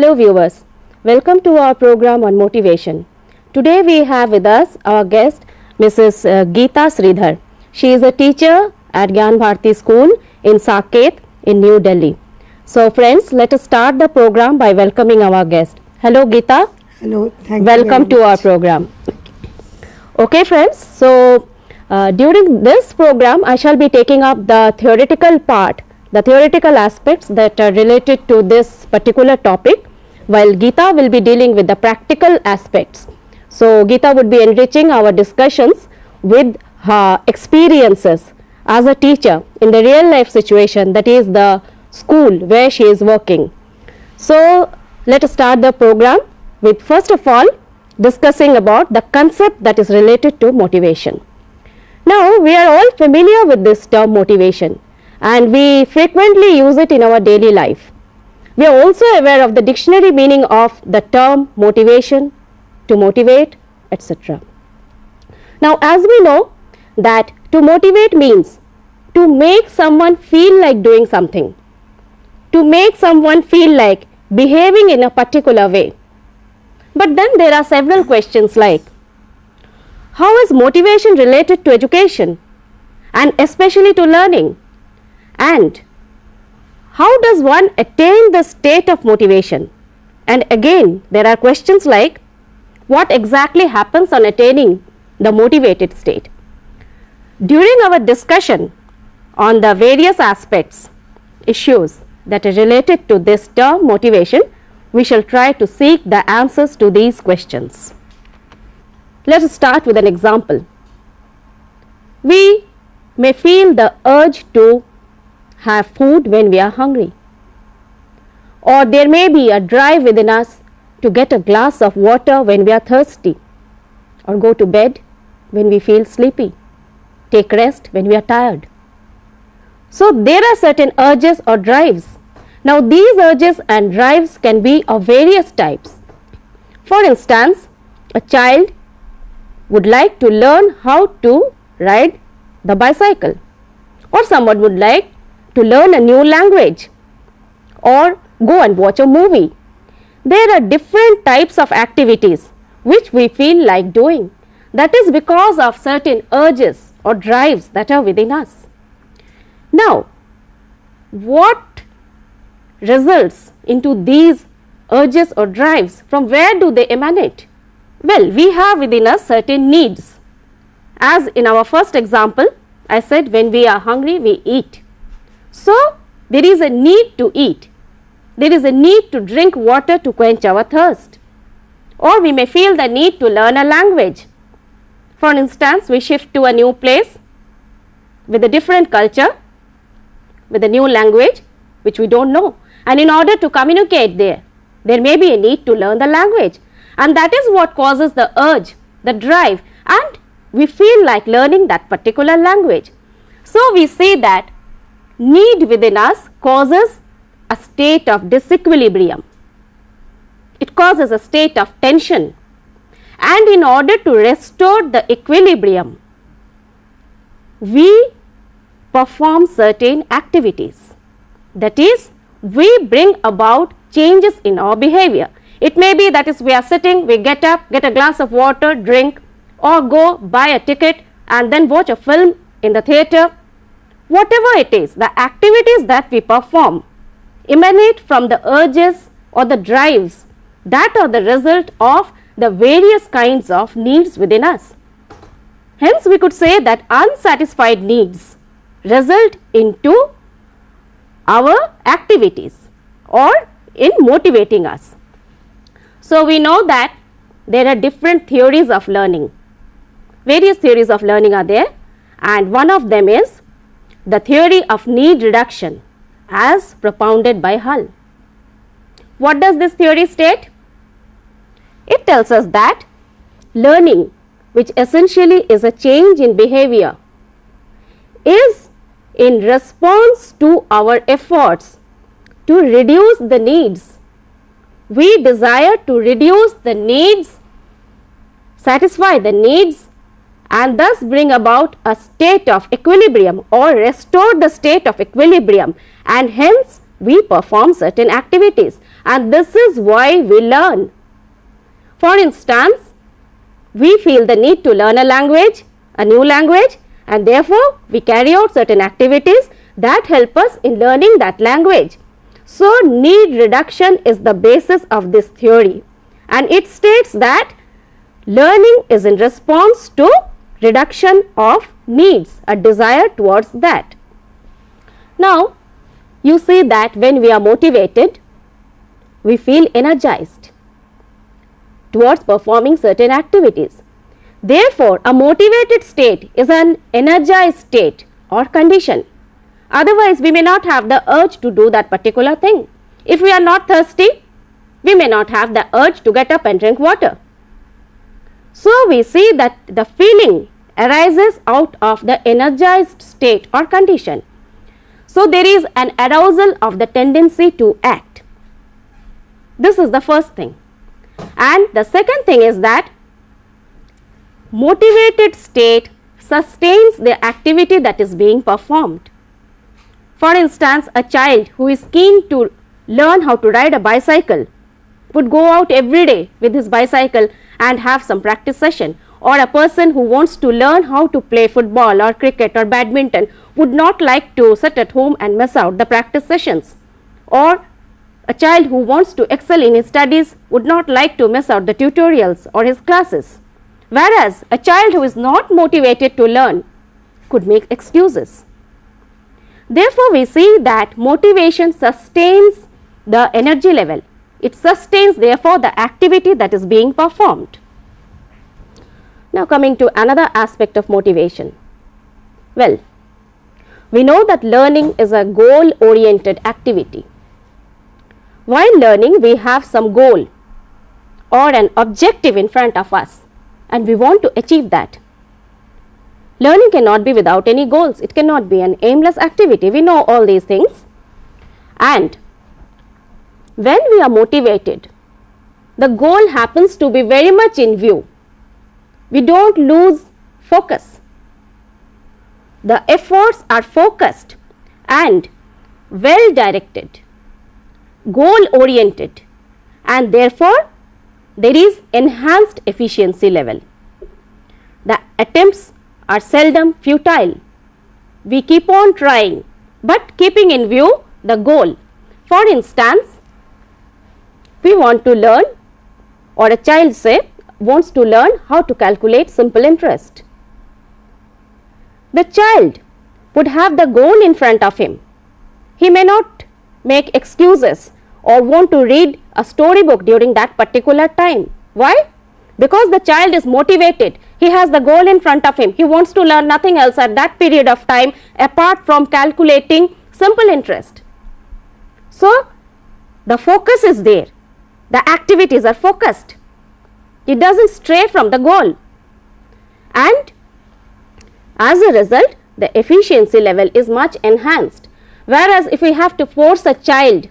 Hello viewers, welcome to our program on motivation. Today we have with us our guest Mrs. Geeta Sridhar. She is a teacher at Gyan Bharati School in Saket in New Delhi. So friends, let us start the program by welcoming our guest. Hello Geeta. Hello, thank you. Welcome to our program. Okay friends, so during this program I shall be taking up the theoretical part, the theoretical aspects that are related to this particular topic, while Geeta will be dealing with the practical aspects. So Geeta would be enriching our discussions with her experiences as a teacher in the real life situation, that is the school where she is working. So let us start the program with first of all discussing about the concept that is related to motivation. Now we are all familiar with this term motivation and we frequently use it in our daily life. We are also aware of the dictionary meaning of the term motivation, to motivate, etc. Now as we know that to motivate means to make someone feel like doing something, to make someone feel like behaving in a particular way. But then there are several questions like, how is motivation related to education and especially to learning? And how does one attain the state of motivation? And again there are questions like, what exactly happens on attaining the motivated state? During our discussion on the various aspects, issues that are related to this term motivation, we shall try to seek the answers to these questions. Let us start with an example. We may feel the urge to have food when we are hungry, or there may be a drive within us to get a glass of water when we are thirsty, or go to bed when we feel sleepy, take rest when we are tired. So there are certain urges or drives. Now these urges and drives can be of various types. For instance, a child would like to learn how to ride the bicycle, or someone would like to learn a new language or go and watch a movie. There are different types of activities which we feel like doing. That is because of certain urges or drives that are within us. Now, what results into these urges or drives? From where do they emanate? Well, we have within us certain needs. As in our first example, I said when we are hungry, we eat. So, there is a need to eat. There is a need to drink water to quench our thirst. Or we may feel the need to learn a language. For instance, we shift to a new place with a different culture, with a new language which we don't know. And in order to communicate there may be a need to learn the language. And that is what causes the urge, the drive, and we feel like learning that particular language. So we see that need within us causes a state of disequilibrium. It causes a state of tension. And in order to restore the equilibrium, we perform certain activities. That is, we bring about changes in our behavior. It may be that is we are sitting, we get up, get a glass of water, drink, or go buy a ticket and then watch a film in the theatre. Whatever it is, the activities that we perform emanate from the urges or the drives that are the result of the various kinds of needs within us. Hence, we could say that unsatisfied needs result into our activities or in motivating us. So, we know that there are different theories of learning. Various theories of learning are there, and one of them is the theory of need reduction as propounded by Hull. What does this theory state? It tells us that learning, which essentially is a change in behavior, is in response to our efforts to reduce the needs. We desire to reduce the needs, satisfy the needs, and thus bring about a state of equilibrium or restore the state of equilibrium, and hence we perform certain activities, and this is why we learn. For instance, we feel the need to learn a language, a new language, and therefore we carry out certain activities that help us in learning that language. So, need reduction is the basis of this theory, and it states that learning is in response to reduction of needs, a desire towards that. Now, you see that when we are motivated, we feel energized towards performing certain activities. Therefore, a motivated state is an energized state or condition. Otherwise, we may not have the urge to do that particular thing. If we are not thirsty, we may not have the urge to get up and drink water. So, we see that the feeling arises out of the energized state or condition. So, there is an arousal of the tendency to act. This is the first thing. And the second thing is that motivated state sustains the activity that is being performed. For instance, a child who is keen to learn how to ride a bicycle would go out every day with his bicycle and have some practice session, or a person who wants to learn how to play football or cricket or badminton would not like to sit at home and miss out the practice sessions, or a child who wants to excel in his studies would not like to miss out the tutorials or his classes, whereas a child who is not motivated to learn could make excuses. Therefore, we see that motivation sustains the energy level. It sustains therefore the activity that is being performed. Now, coming to another aspect of motivation. Well, we know that learning is a goal oriented activity. While learning, we have some goal or an objective in front of us, and we want to achieve that. Learning cannot be without any goals. It cannot be an aimless activity. We know all these things. And when we are motivated, the goal happens to be very much in view. We don't lose focus. The efforts are focused and well directed, goal oriented, and therefore there is enhanced efficiency level. The attempts are seldom futile. We keep on trying, but keeping in view the goal. For instance, we want to learn, or a child say wants to learn how to calculate simple interest. The child would have the goal in front of him. He may not make excuses or want to read a storybook during that particular time. Why? Because the child is motivated. He has the goal in front of him. He wants to learn nothing else at that period of time apart from calculating simple interest. So, the focus is there. The activities are focused. It doesn't stray from the goal. And as a result, the efficiency level is much enhanced. Whereas, if we have to force a child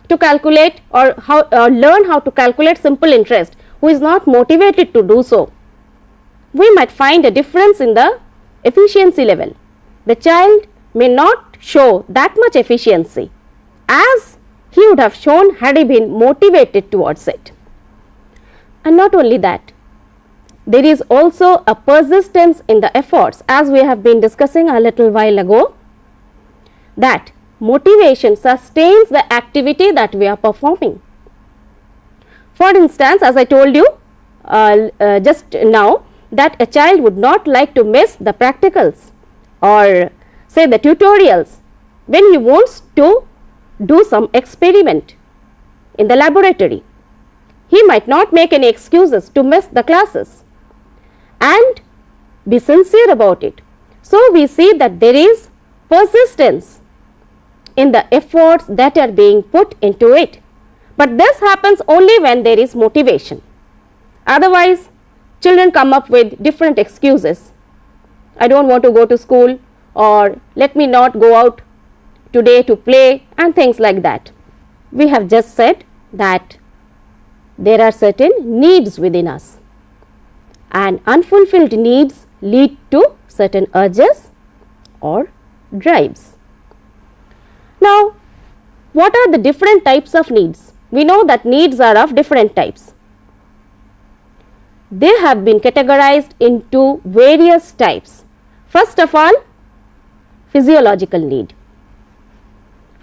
to calculate or learn how to calculate simple interest who is not motivated to do so, we might find a difference in the efficiency level. The child may not show that much efficiency as he would have shown had he been motivated towards it. And not only that, there is also a persistence in the efforts, as we have been discussing a little while ago, that motivation sustains the activity that we are performing. For instance, as I told you just now, that a child would not like to miss the practicals or say the tutorials when he wants to do some experiment in the laboratory. He might not make any excuses to miss the classes and be sincere about it. So, we see that there is persistence in the efforts that are being put into it, but this happens only when there is motivation. Otherwise, children come up with different excuses. I don't want to go to school, or let me not go out today to play, and things like that. We have just said that there are certain needs within us, and unfulfilled needs lead to certain urges or drives. Now, What are the different types of needs? We know that needs are of different types. They have been categorized into various types. First of all, physiological need.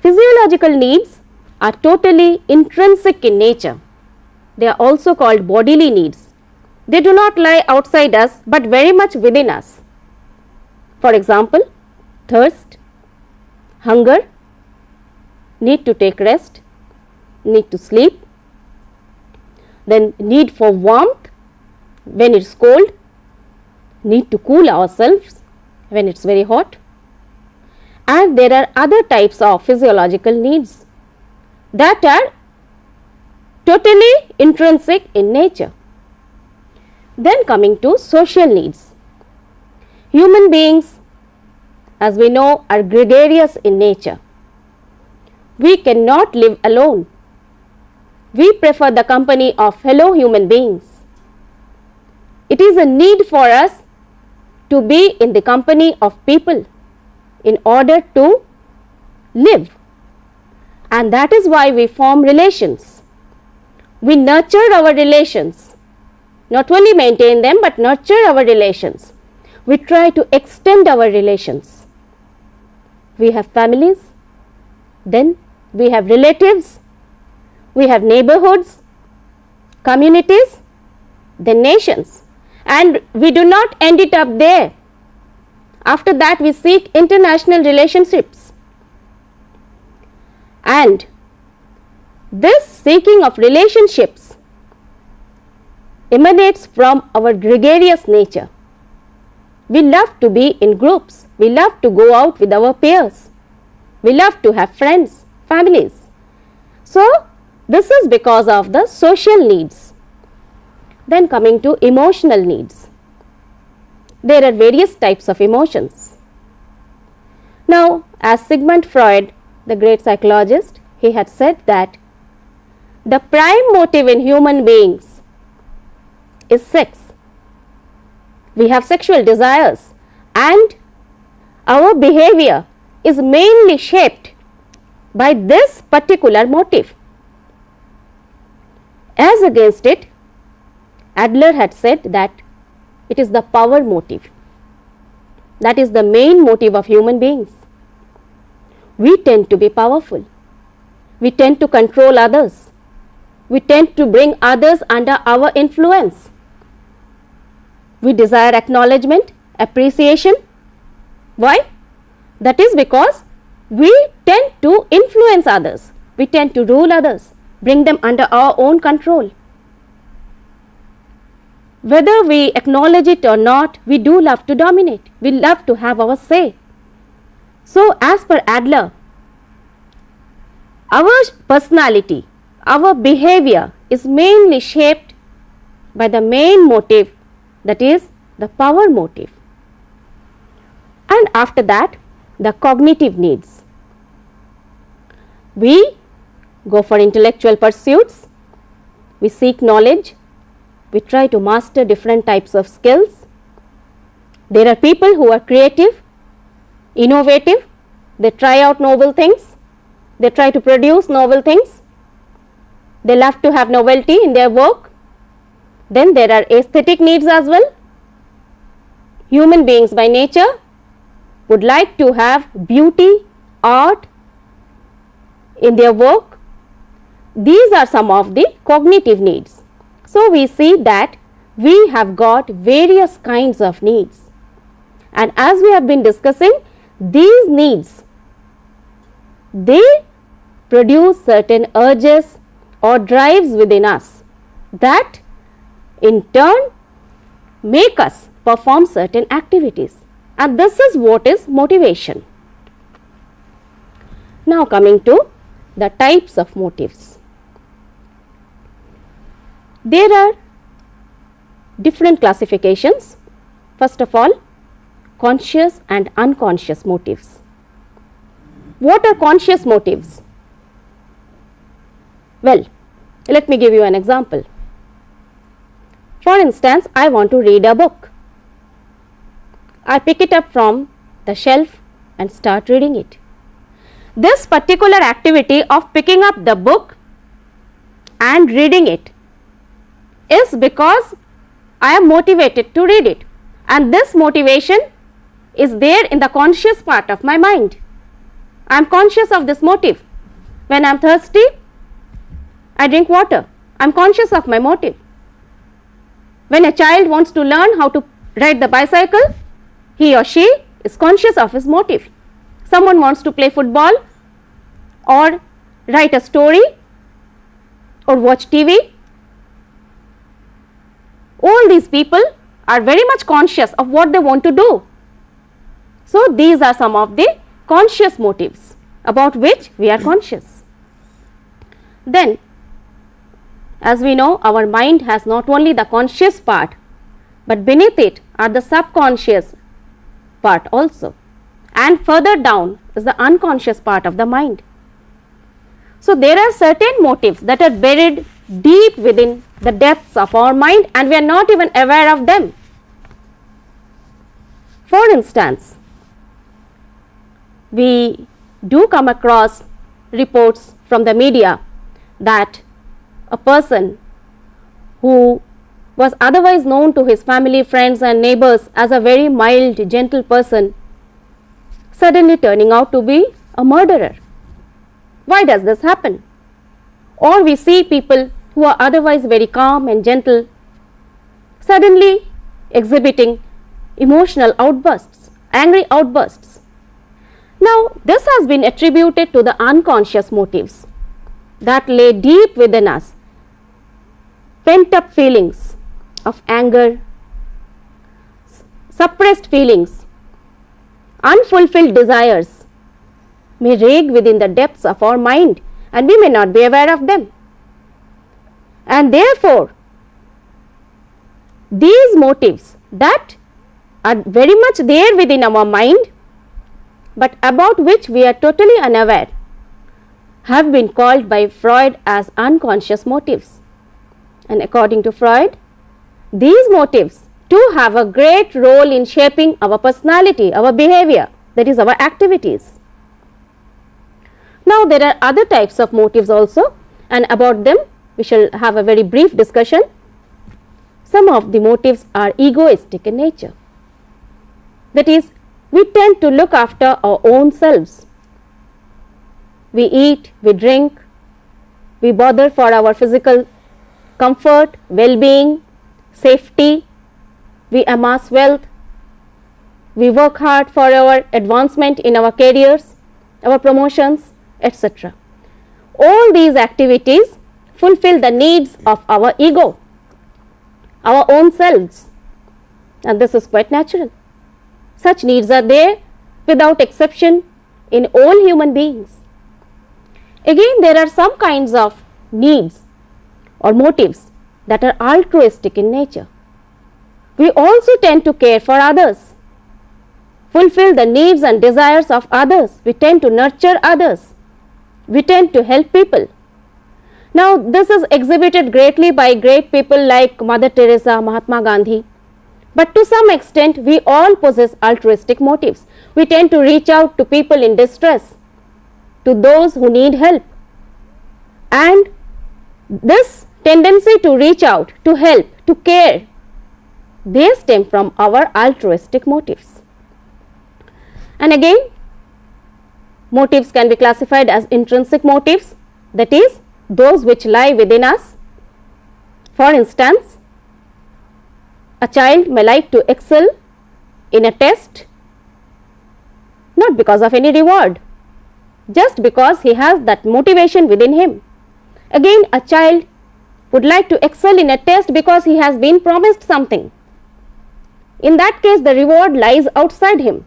Physiological needs are totally intrinsic in nature. They are also called bodily needs. They do not lie outside us but very much within us. For example, thirst, hunger, need to take rest, need to sleep, then need for warmth when it is cold, need to cool ourselves when it is very hot. And there are other types of physiological needs that are totally intrinsic in nature. Then coming to social needs. Human beings, as we know, are gregarious in nature. We cannot live alone. We prefer the company of fellow human beings. It is a need for us to be in the company of people in order to live, and that is why we form relations. We nurture our relations, not only maintain them but nurture our relations. We try to extend our relations. We have families, then we have relatives, we have neighborhoods, communities, then nations, and we do not end it up there. After that, we seek international relationships, and this seeking of relationships emanates from our gregarious nature. We love to be in groups, we love to go out with our peers, we love to have friends, families. So, this is because of the social needs. Then coming to emotional needs. There are various types of emotions. Now, as Sigmund Freud, the great psychologist, he had said that the prime motive in human beings is sex. We have sexual desires and our behavior is mainly shaped by this particular motive. As against it, Adler had said that it is the power motive. That is the main motive of human beings. We tend to be powerful. We tend to control others. We tend to bring others under our influence. We desire acknowledgement, appreciation. Why? That is because we tend to influence others. We tend to rule others, bring them under our own control. Whether we acknowledge it or not, we do love to dominate. We love to have our say. So, as per Adler, our personality, our behavior is mainly shaped by the main motive, that is the power motive. And after that, the cognitive needs. We go for intellectual pursuits, we seek knowledge, we try to master different types of skills. There are people who are creative, innovative, they try out novel things, they try to produce novel things, they love to have novelty in their work. Then there are aesthetic needs as well. Human beings by nature would like to have beauty, art in their work. These are some of the cognitive needs. So, we see that we have got various kinds of needs, and as we have been discussing, these needs, they produce certain urges or drives within us that in turn make us perform certain activities, and this is what is motivation. Now, coming to the types of motives. There are different classifications. First of all, conscious and unconscious motives. What are conscious motives? Well, let me give you an example. For instance, I want to read a book. I pick it up from the shelf and start reading it. this particular activity of picking up the book and reading it is because I am motivated to read it, and this motivation is there in the conscious part of my mind. I am conscious of this motive. When I am thirsty, I drink water. I am conscious of my motive. When a child wants to learn how to ride the bicycle, he or she is conscious of his motive. Someone wants to play football or write a story or watch TV. All these people are very much conscious of what they want to do. So these are some of the conscious motives about which we are conscious. Then, as we know, our mind has not only the conscious part, but beneath it are the subconscious part also, and further down is the unconscious part of the mind. So there are certain motives that are buried deep within the depths of our mind, and we are not even aware of them. For instance, we do come across reports from the media that a person who was otherwise known to his family, friends and neighbors as a very mild, gentle person, suddenly turning out to be a murderer. Why does this happen? Or we see people who are otherwise very calm and gentle suddenly exhibiting emotional outbursts, angry outbursts. Now, this has been attributed to the unconscious motives that lay deep within us. Pent up feelings of anger, suppressed feelings, unfulfilled desires may rage within the depths of our mind, and we may not be aware of them. And therefore, these motives that are very much there within our mind, but about which we are totally unaware, have been called by Freud as unconscious motives. And according to Freud, these motives too have a great role in shaping our personality, our behavior, that is, our activities. Now, there are other types of motives also, and about them we shall have a very brief discussion. Some of the motives are egoistic in nature. That is, we tend to look after our own selves. We eat, we drink, we bother for our physical comfort, well-being, safety, we amass wealth, we work hard for our advancement in our careers, our promotions, etc. All these activities fulfill the needs of our ego, our own selves, and this is quite natural. Such needs are there without exception in all human beings. Again, there are some kinds of needs or motives that are altruistic in nature. We also tend to care for others, fulfill the needs and desires of others. We tend to nurture others. We tend to help people. Now, this is exhibited greatly by great people like Mother Teresa, Mahatma Gandhi. But to some extent, we all possess altruistic motives. We tend to reach out to people in distress, to those who need help. And this tendency to reach out, to help, to care, they stem from our altruistic motives. And again, motives can be classified as intrinsic motives, that is, those which lie within us. For instance, a child may like to excel in a test not because of any reward, just because he has that motivation within him. Again, a child would like to excel in a test because he has been promised something. In that case, the reward lies outside him.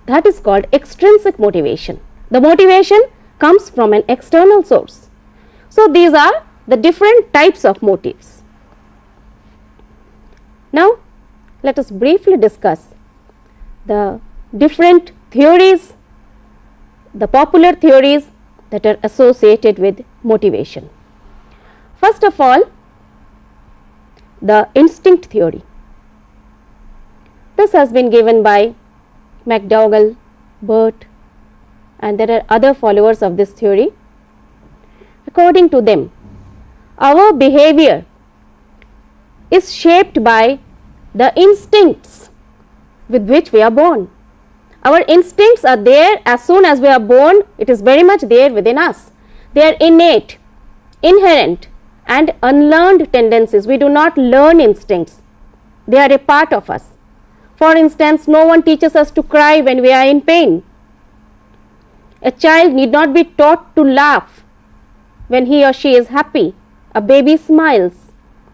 That is called extrinsic motivation. The motivation comes from an external source. So, these are the different types of motives. Now, let us briefly discuss the different theories, the popular theories that are associated with motivation. First of all, the instinct theory. This has been given by McDougall, Burt, and there are other followers of this theory. According to them, our behavior is shaped by the instincts with which we are born. Our instincts are there as soon as we are born. It is very much there within us. They are innate, inherent and unlearned tendencies. We do not learn instincts. They are a part of us. For instance, no one teaches us to cry when we are in pain. A child need not be taught to laugh when he or she is happy. A baby smiles,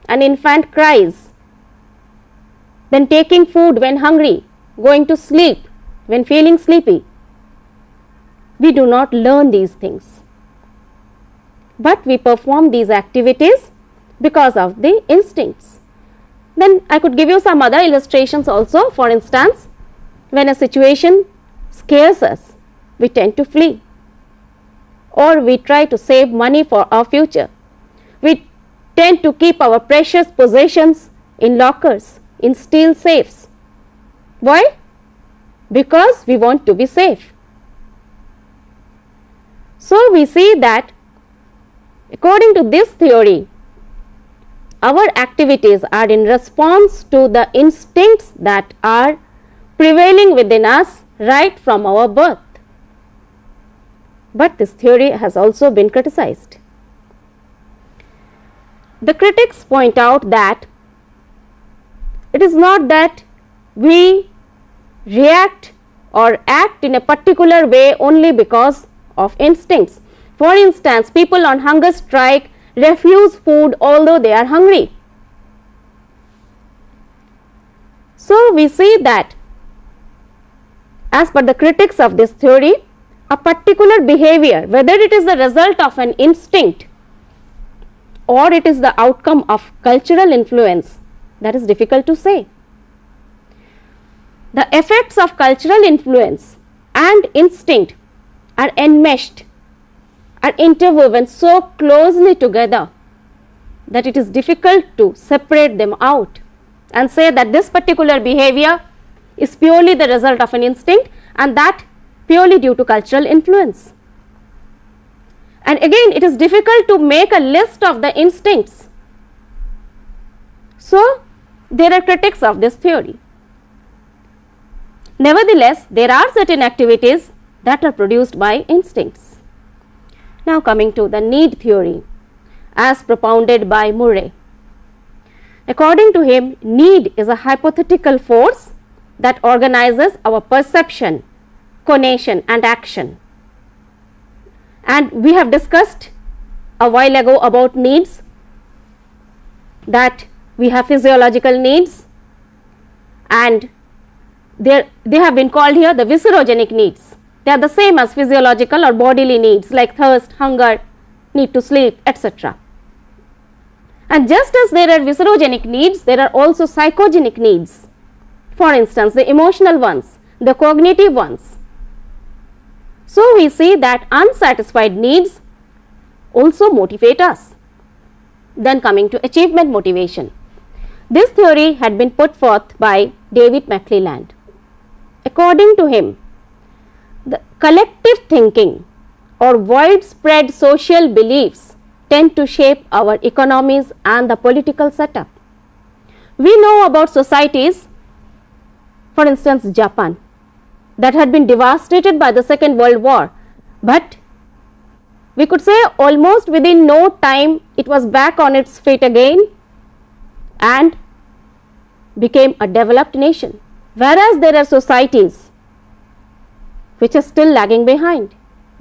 an infant cries, then taking food when hungry, going to sleep when feeling sleepy. We do not learn these things, but we perform these activities because of the instincts. Then I could give you some other illustrations also. For instance, when a situation scares us, we tend to flee, or we try to save money for our future. We tend to keep our precious possessions in lockers, in steel safes. Why? Because we want to be safe. So we see that according to this theory, our activities are in response to the instincts that are prevailing within us right from our birth. But this theory has also been criticized. The critics point out that it is not that we react or act in a particular way only because of instincts. For instance, people on hunger strike refuse food although they are hungry. So we see that as per the critics of this theory, a particular behavior, whether it is the result of an instinct or it is the outcome of cultural influence, that is difficult to say. The effects of cultural influence and instinct are enmeshed, are interwoven so closely together that it is difficult to separate them out and say that this particular behavior is purely the result of an instinct and that purely due to cultural influence. And again, it is difficult to make a list of the instincts. So there are critics of this theory. Nevertheless, there are certain activities that are produced by instincts. Now coming to the need theory as propounded by Murray. According to him, need is a hypothetical force that organizes our perception, cognition and action. And we have discussed a while ago about needs, that we have physiological needs and they have been called here the viscerogenic needs. They are the same as physiological or bodily needs like thirst, hunger, need to sleep, etc. And just as there are viscerogenic needs, there are also psychogenic needs. For instance, the emotional ones, the cognitive ones. So we see that unsatisfied needs also motivate us. Then coming to achievement motivation. This theory had been put forth by David McClelland. According to him, the collective thinking or widespread social beliefs tend to shape our economies and the political setup. We know about societies, for instance Japan, that had been devastated by the Second World War, but we could say almost within no time it was back on its feet again and became a developed nation. Whereas there are societies which are still lagging behind.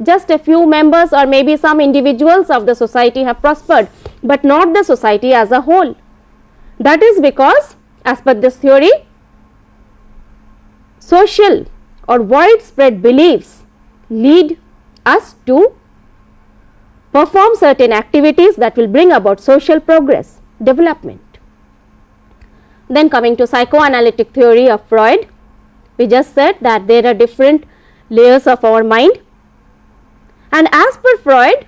Just a few members or maybe some individuals of the society have prospered, but not the society as a whole. That is because, as per this theory, social or widespread beliefs lead us to perform certain activities that will bring about social progress, development. Then coming to psychoanalytic theory of Freud, we just said that there are different layers of our mind, and as per Freud,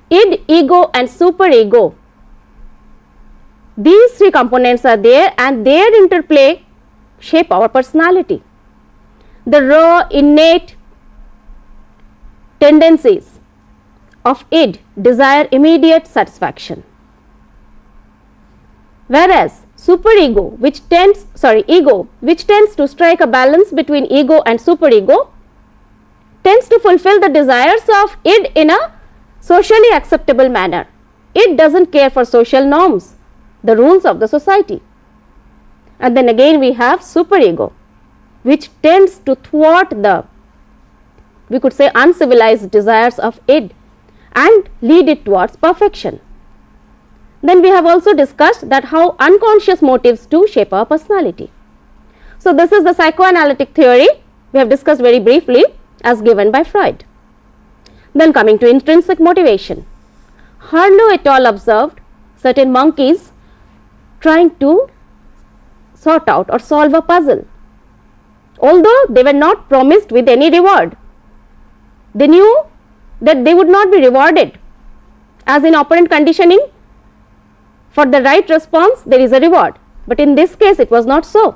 id, ego and superego, these three components are there and their interplay shape our personality. The raw, innate tendencies of id desire immediate satisfaction, whereas superego which tends ego which tends to strike a balance between ego and superego tends to fulfill the desires of id in a socially acceptable manner. It doesn't care for social norms, the rules of the society. And then again we have superego which tends to thwart the, we could say, uncivilized desires of id and lead it towards perfection. Then we have also discussed that how unconscious motives do shape our personality. So this is the psychoanalytic theory we have discussed very briefly as given by Freud. Then coming to intrinsic motivation, Harlow et al. Observed certain monkeys trying to sort out or solve a puzzle. Although they were not promised with any reward, they knew that they would not be rewarded, as in operant conditioning for the right response there is a reward, but in this case it was not so.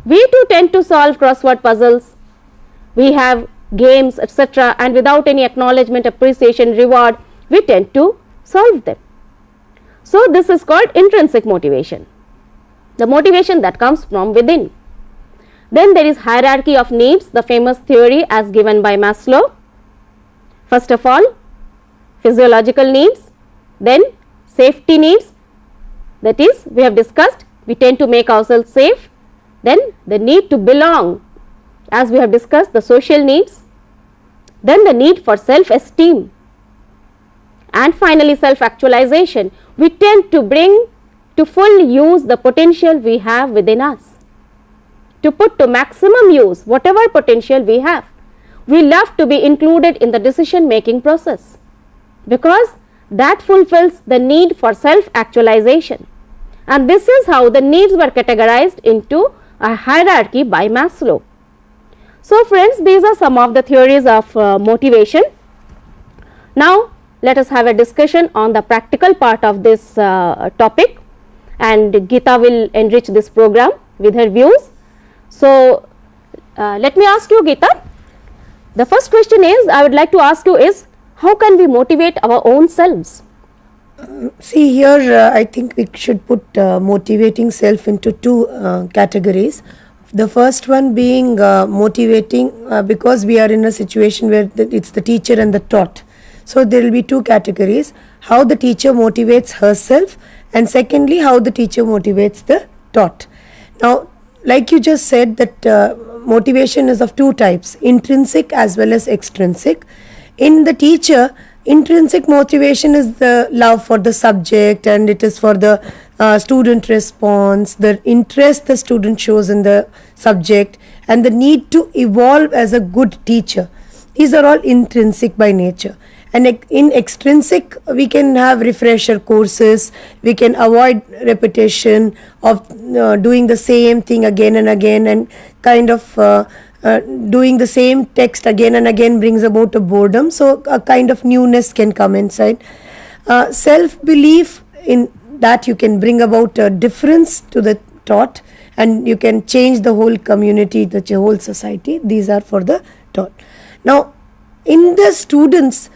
We too tend to solve crossword puzzles, we have games, etc., and without any acknowledgement, appreciation, reward, we tend to solve them. So this is called intrinsic motivation, the motivation that comes from within. Then there is hierarchy of needs, the famous theory as given by Maslow. First of all, physiological needs, then safety needs, that is, we have discussed, we tend to make ourselves safe. Then the need to belong, as we have discussed, the social needs. Then the need for self-esteem, and finally self-actualization. We tend to bring to full use the potential we have within us, to put to maximum use whatever potential we have. We love to be included in the decision making process because that fulfills the need for self-actualization, and this is how the needs were categorized into a hierarchy by Maslow. So friends, these are some of the theories of motivation. Now let us have a discussion on the practical part of this topic, and Geeta will enrich this program with her views. So let me ask you, Geeta, the first question is, I would like to ask you is, how can we motivate our own selves? See here, I think we should put motivating self into two categories. The first one being motivating because we are in a situation where it's the teacher and the taught. So there will be two categories, how the teacher motivates herself, and secondly how the teacher motivates the taught. Now like you just said that motivation is of two types, intrinsic as well as extrinsic. In the teacher, intrinsic motivation is the love for the subject, and it is for the student response, the interest the student shows in the subject, and the need to evolve as a good teacher. These are all intrinsic by nature. And in extrinsic, we can have refresher courses, we can avoid repetition of doing the same thing again and again, and kind of doing the same text again and again brings about a boredom. So a kind of newness can come inside. Self-belief, in that you can bring about a difference to the taught, and you can change the whole community, the whole society. These are for the taught. Now in the students,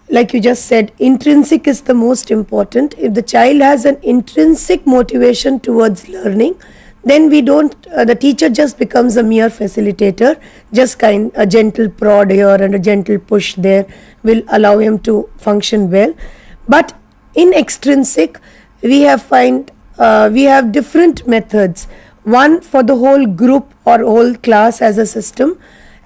like you just said, intrinsic is the most important. If the child has an intrinsic motivation towards learning, then we don't, the teacher just becomes a mere facilitator, just a gentle prod here and a gentle push there will allow him to function well. But in extrinsic, we have different methods, one for the whole group or whole class as a system,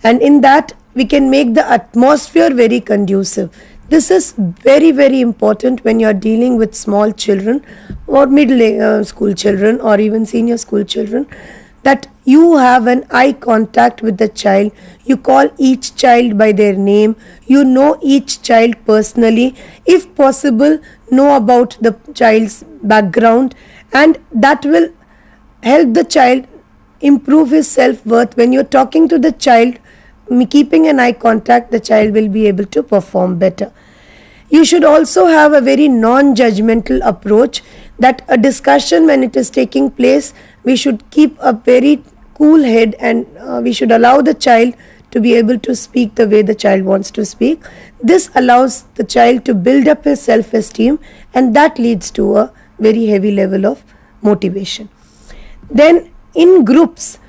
and in that we can make the atmosphere very conducive. This is very, very important when you are dealing with small children or middle school children or even senior school children, that you have an eye contact with the child, you call each child by their name, you know each child personally, if possible know about the child's background, and that will help the child improve his self-worth. When you are talking to the child, keeping an eye contact, the child will be able to perform better. You should also have a very non-judgmental approach, that a discussion when it is taking place, we should keep a very cool head, and we should allow the child to be able to speak the way the child wants to speak. This allows the child to build up his self-esteem, and that leads to a very heavy level of motivation. Then in groups,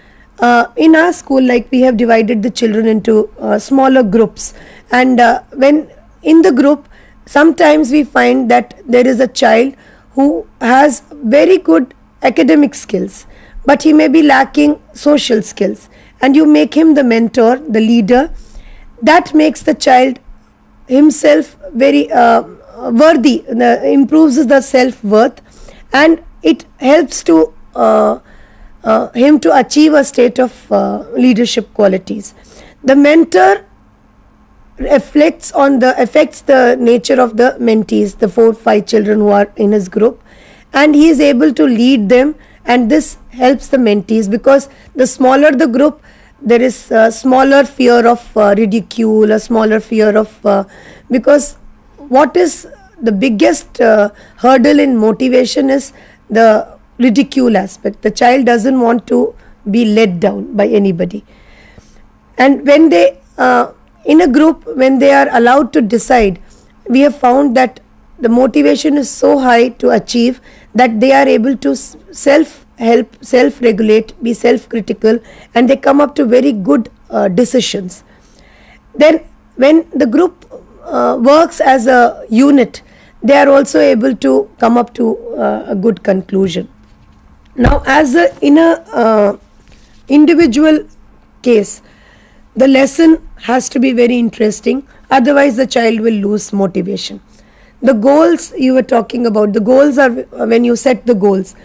in our school, like, we have divided the children into smaller groups, and when in the group, sometimes we find that there is a child who has very good academic skills, but he may be lacking social skills, and you make him the mentor, the leader. That makes the child himself very worthy, improves the self-worth, and it helps to him to achieve a state of leadership qualities. The mentor affects the nature of the mentees, the 4-5 children who are in his group, and he is able to lead them, and this helps the mentees, because the smaller the group, there is a smaller fear of ridicule, a smaller fear of because what is the biggest hurdle in motivation is the ridicule aspect. The child doesn't want to be let down by anybody, and when they in a group, when they are allowed to decide, we have found that the motivation is so high to achieve that they are able to self-help, self-regulate, be self-critical, and they come up to very good decisions. Then when the group works as a unit, they are also able to come up to a good conclusion. Now, in a individual case, the lesson has to be very interesting, otherwise the child will lose motivation. The goals you were talking about, the goals are when you set the goals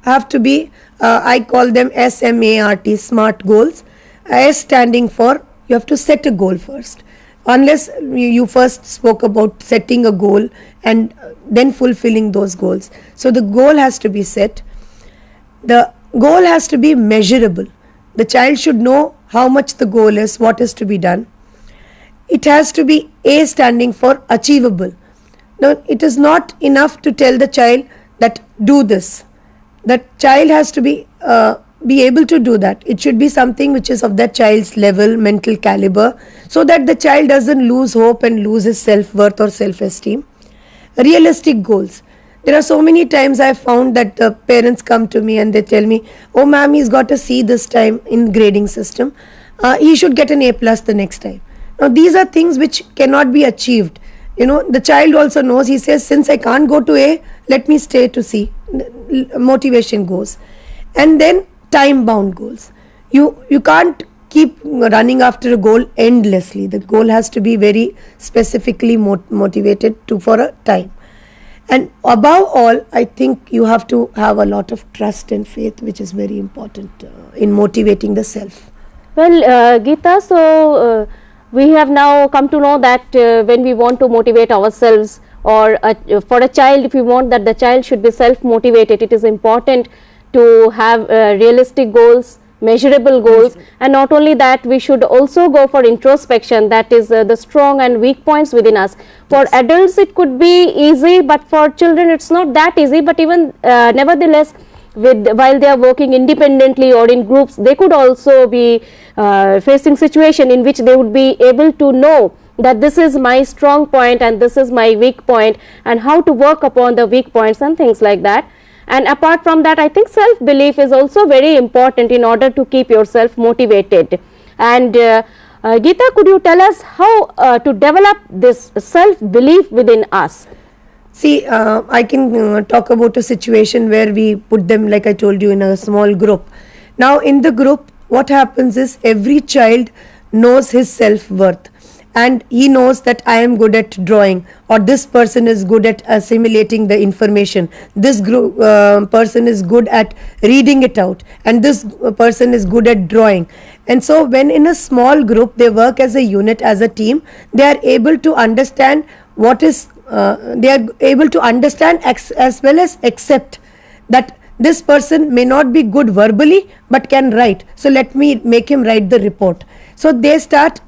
have to be, I call them SMART, SMART goals. S standing for, you have to set a goal first. Unless you first spoke about setting a goal and then fulfilling those goals. So the goal has to be set. The goal has to be measurable. The child should know how much the goal is, what is to be done. It has to be A standing for achievable. Now, it is not enough to tell the child that do this. The child has to be able to do that. It should be something which is of that child's level, mental caliber, so that the child doesn't lose hope and lose his self-worth or self-esteem. Realistic goals. There are so many times I have found that the parents come to me and they tell me, oh ma'am, he's got a C this time in grading system. He should get an A+ the next time. Now these are things which cannot be achieved. You know, the child also knows, he says, since I can't go to A, let me stay to C. Motivation goes. And then time bound goals. You can't keep running after a goal endlessly. The goal has to be very specifically motivated for a time. And above all, I think you have to have a lot of trust and faith, which is very important in motivating the self. Well, Geeta, so we have now come to know that when we want to motivate ourselves, or for a child, if we want that the child should be self-motivated, it is important to have realistic goals, measurable goals, and not only that, we should also go for introspection, that is the strong and weak points within us. For adults it could be easy, but for children it's not that easy, but even nevertheless, while they are working independently or in groups, they could also be facing situation in which they would be able to know that this is my strong point and this is my weak point, and how to work upon the weak points and things like that. And apart from that, I think self-belief is also very important in order to keep yourself motivated. And Geeta, could you tell us how to develop this self-belief within us? See, I can talk about a situation where we put them, like I told you, in a small group. Now in the group, what happens is every child knows his self-worth. And he knows that I am good at drawing, or this person is good at assimilating the information, this person is good at reading it out, and this person is good at drawing. And so when in a small group they work as a unit, as a team, they are able to understand what is, they are able to understand as well as accept that this person may not be good verbally but can write, so let me make him write the report. So they start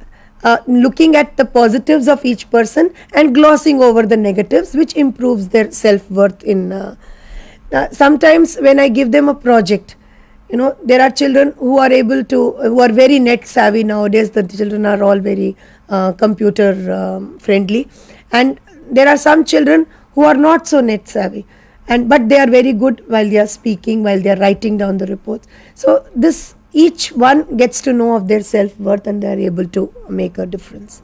looking at the positives of each person and glossing over the negatives, which improves their self-worth. Sometimes when I give them a project, You know, there are children who are able to, who are very net savvy nowadays. The children are all very computer friendly, and there are some children who are not so net savvy, and but they are very good while they are speaking, while they are writing down the reports. So this, each one gets to know of their self-worth, and they are able to make a difference.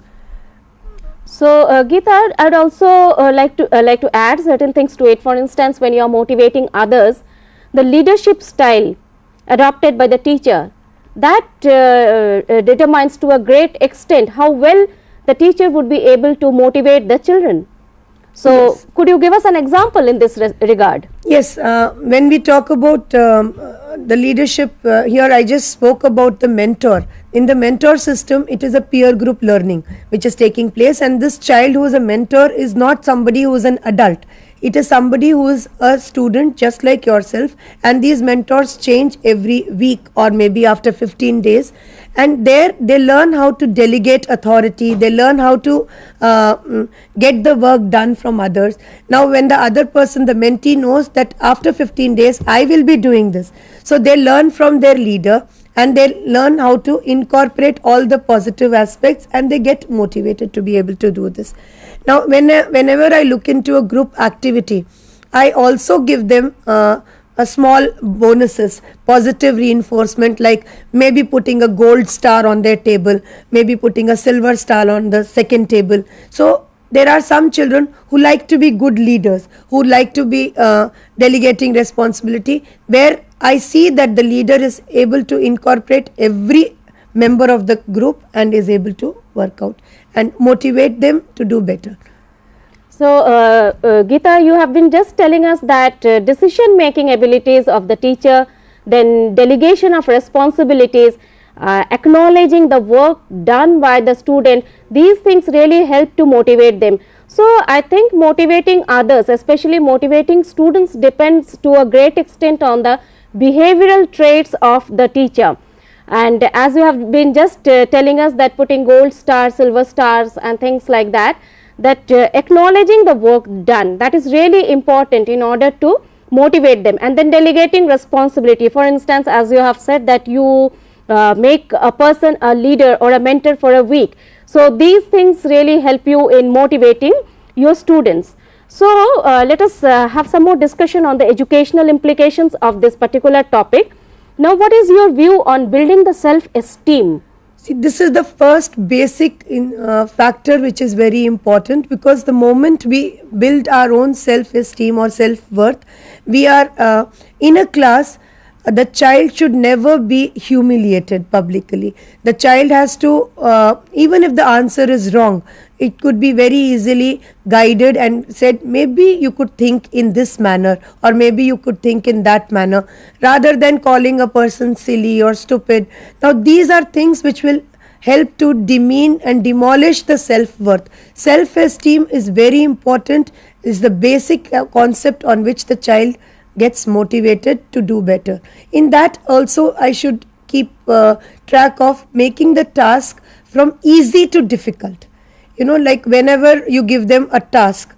So Geeta, I'd also like to add certain things to it. For instance, when you are motivating others, the leadership style adopted by the teacher, that determines to a great extent how well the teacher would be able to motivate the children. So yes, could you give us an example in this regard? Yes, when we talk about the leadership, here I just spoke about the mentor. In the mentor system, it is a peer group learning which is taking place, and this child who is a mentor is not somebody who is an adult. It is somebody who is a student just like yourself, and these mentors change every week or maybe after 15 days, and there they learn how to delegate authority, they learn how to get the work done from others. Now when the other person, the mentee, knows that after 15 days I will be doing this, so they learn from their leader and they learn how to incorporate all the positive aspects, and they get motivated to be able to do this. Now whenever I look into a group activity, I also give them a small bonuses, positive reinforcement, like maybe putting a gold star on their table, maybe putting a silver star on the second table. So there are some children who like to be good leaders, who like to be delegating responsibility, where I see that the leader is able to incorporate every member of the group and is able to work out and motivate them to do better. So Geeta, you have been just telling us that decision making abilities of the teacher, then delegation of responsibilities, acknowledging the work done by the student, these things really help to motivate them. So I think motivating others, especially motivating students, depends to a great extent on the behavioral traits of the teacher. And as you have been just telling us that putting gold stars, silver stars and things like that, that acknowledging the work done, that is really important in order to motivate them. And then delegating responsibility, for instance, as you have said that you make a person a leader or a mentor for a week. So these things really help you in motivating your students. So let us have some more discussion on the educational implications of this particular topic. Now what is your view on building the self-esteem? See, this is the first basic factor which is very important, because the moment we build our own self-esteem or self-worth, we are in a class, the child should never be humiliated publicly. The child has to, even if the answer is wrong, it could be very easily guided and said, maybe you could think in this manner, or maybe you could think in that manner, rather than calling a person silly or stupid. Now these are things which will help to demean and demolish the self-worth. Self-esteem is very important, is the basic concept on which the child gets motivated to do better. In that also I should keep track of making the task from easy to difficult. You know, like whenever you give them a task,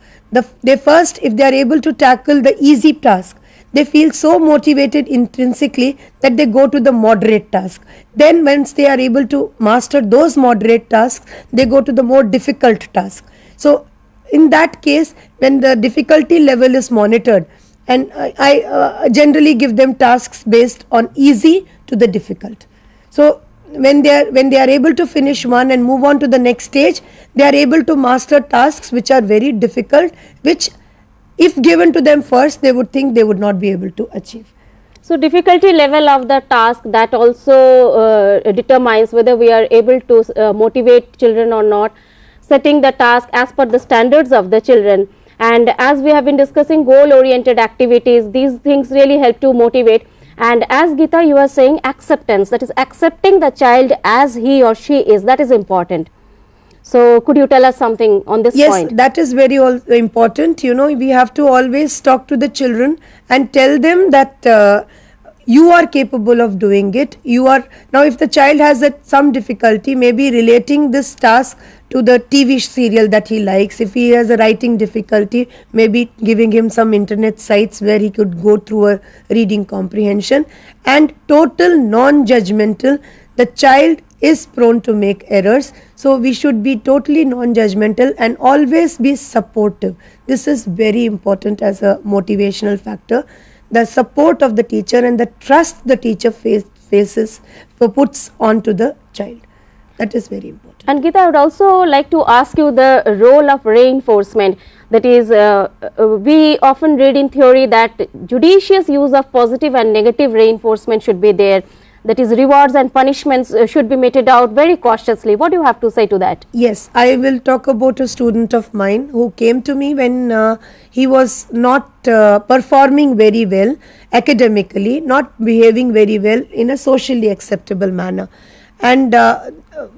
they first, if they are able to tackle the easy task, they feel so motivated intrinsically that they go to the moderate task. Then once they are able to master those moderate tasks, they go to the more difficult task. So in that case, when the difficulty level is monitored, and I generally give them tasks based on easy to the difficult. So when they are able to finish one and move on to the next stage, they are able to master tasks which are very difficult, which if given to them first, they would think they would not be able to achieve. So difficulty level of the task, that also determines whether we are able to motivate children or not. Setting the task as per the standards of the children, and as we have been discussing goal oriented activities, these things really help to motivate. And as Geeta, you are saying acceptance, that is accepting the child as he or she is, that is important. So could you tell us something on this point? Yes, that is very important. You know, we have to always talk to the children and tell them that you are capable of doing it. You are now, if the child has some difficulty, maybe relating this task to the TV serial that he likes. If he has a writing difficulty, maybe giving him some internet sites where he could go through a reading comprehension, and total non-judgmental. The child is prone to make errors, so we should be totally non-judgmental and always be supportive. This is very important as a motivational factor. The support of the teacher and the trust the teacher puts onto the child. That is very important. And Geeta, I would also like to ask you the role of reinforcement. That is, we often read in theory that judicious use of positive and negative reinforcement should be there. That is, rewards and punishments should be meted out very cautiously. What do you have to say to that? Yes, I will talk about a student of mine who came to me when he was not performing very well academically, not behaving very well in a socially acceptable manner. And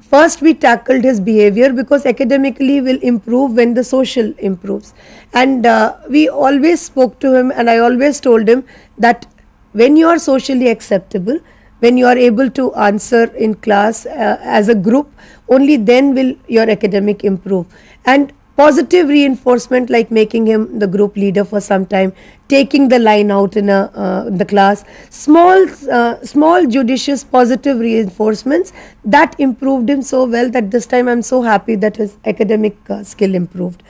first we tackled his behavior, because academically will improve when the social improves. And we always spoke to him, and I always told him that when you are socially acceptable, when you are able to answer in class as a group, only then will your academic improve. And positive reinforcement, like making him the group leader for some time, taking the line out in the class, small judicious positive reinforcements, that improved him so well that this time I am so happy that his academic skill improved.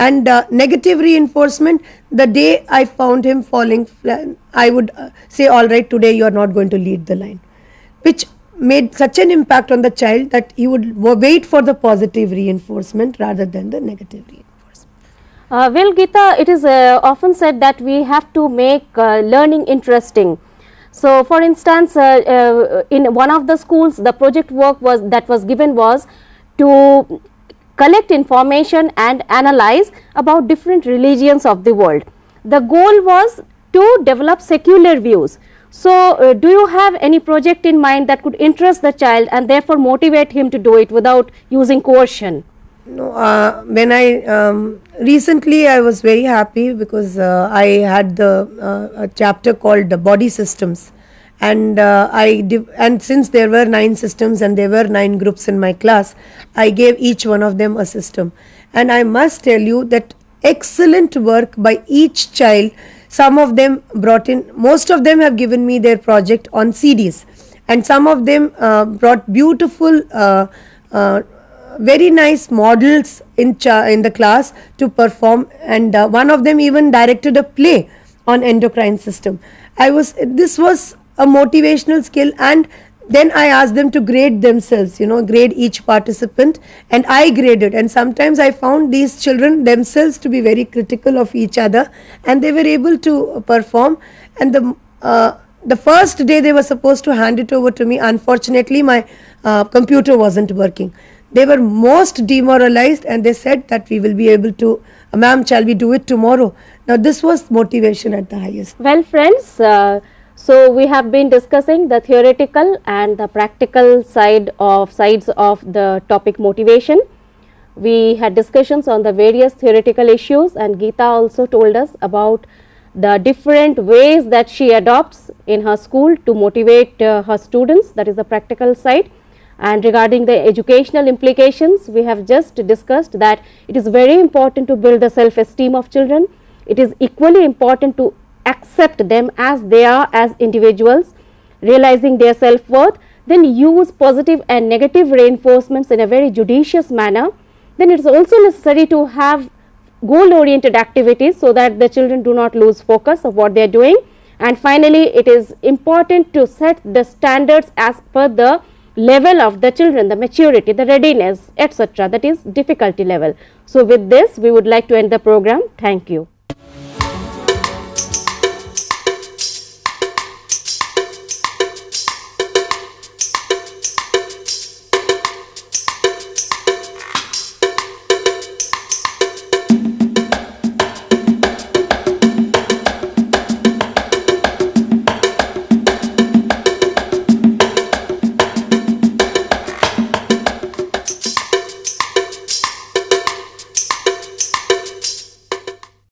And negative reinforcement, the day I found him falling flat, I would say, all right, today you are not going to lead the line, which made such an impact on the child that he would wait for the positive reinforcement rather than the negative reinforcement. Well, Geeta, it is often said that we have to make learning interesting. So, for instance, in one of the schools, the project work that was given was to collect information and analyze about different religions of the world. The goal was to develop secular views. So, do you have any project in mind that could interest the child and therefore motivate him to do it without using coercion? No, when I recently I was very happy because I had a chapter called Body Systems, and and since there were 9 systems and there were 9 groups in my class, I gave each one of them a system, and I must tell you that excellent work by each child. Some of them brought in, most of them have given me their project on CDs, and some of them brought beautiful very nice models in the class to perform, and one of them even directed a play on endocrine system. This was a motivational skill, and then I asked them to grade themselves, grade each participant, and I graded, and sometimes I found these children themselves to be very critical of each other, and they were able to perform. And the first day they were supposed to hand it over to me, unfortunately my computer wasn't working. They were most demoralized, and they said that we will be able to, ma'am, shall we do it tomorrow? Now this was motivation at the highest. Well, friends, so we have been discussing the theoretical and the practical sides of the topic motivation. We had discussions on the various theoretical issues, and Geeta also told us about the different ways that she adopts in her school to motivate her students, that is the practical side. And regarding the educational implications, we have just discussed that it is very important to build the self-esteem of children. It is equally important to accept them as they are as individuals, realizing their self-worth, then use positive and negative reinforcements in a very judicious manner. Then it is also necessary to have goal-oriented activities so that the children do not lose focus of what they are doing. And finally, it is important to set the standards as per the level of the children, the maturity, the readiness, etc., that is difficulty level. So, with this we would like to end the program. Thank you.